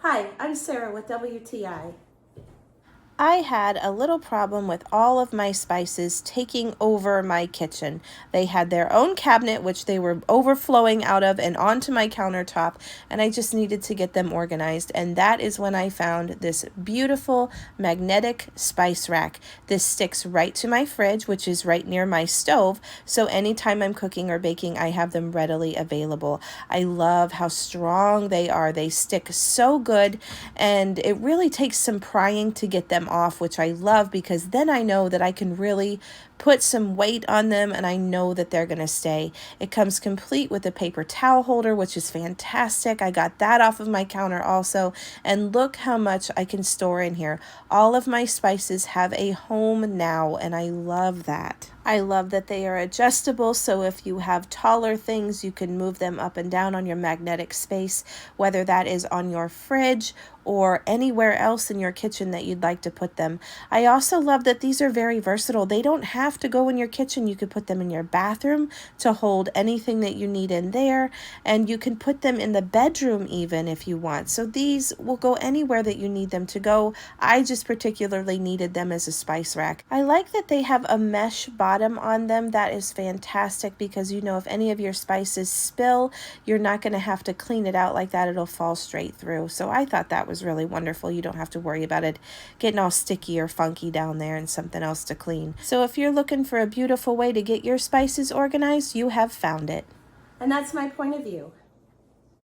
Hi, I'm Sarah with WTI. I had a little problem with all of my spices taking over my kitchen. They had their own cabinet, which they were overflowing out of and onto my countertop, and I just needed to get them organized. And that is when I found this beautiful magnetic spice rack. This sticks right to my fridge, which is right near my stove, so anytime I'm cooking or baking, I have them readily available. I love how strong they are. They stick so good, and it really takes some prying to get them off, which I love because then I know that I can really put some weight on them and I know that they're going to stay. It comes complete with a paper towel holder, which is fantastic. I got that off of my counter also, and look how much I can store in here. All of my spices have a home now, and I love that. I love that they are adjustable, so if you have taller things, you can move them up and down on your magnetic space, whether that is on your fridge or anywhere else in your kitchen that you'd like to put them. I also love that these are very versatile. They don't have to go in your kitchen. You could put them in your bathroom to hold anything that you need in there, and you can put them in the bedroom even if you want. So these will go anywhere that you need them to go. I just particularly needed them as a spice rack. I like that they have a mesh bottom on them. That is fantastic because you know if any of your spices spill, you're not going to have to clean it out like that. It'll fall straight through. So I thought that was really wonderful. You don't have to worry about it getting all sticky or funky down there and something else to clean. So if you're looking for a beautiful way to get your spices organized, you have found it. And that's my point of view.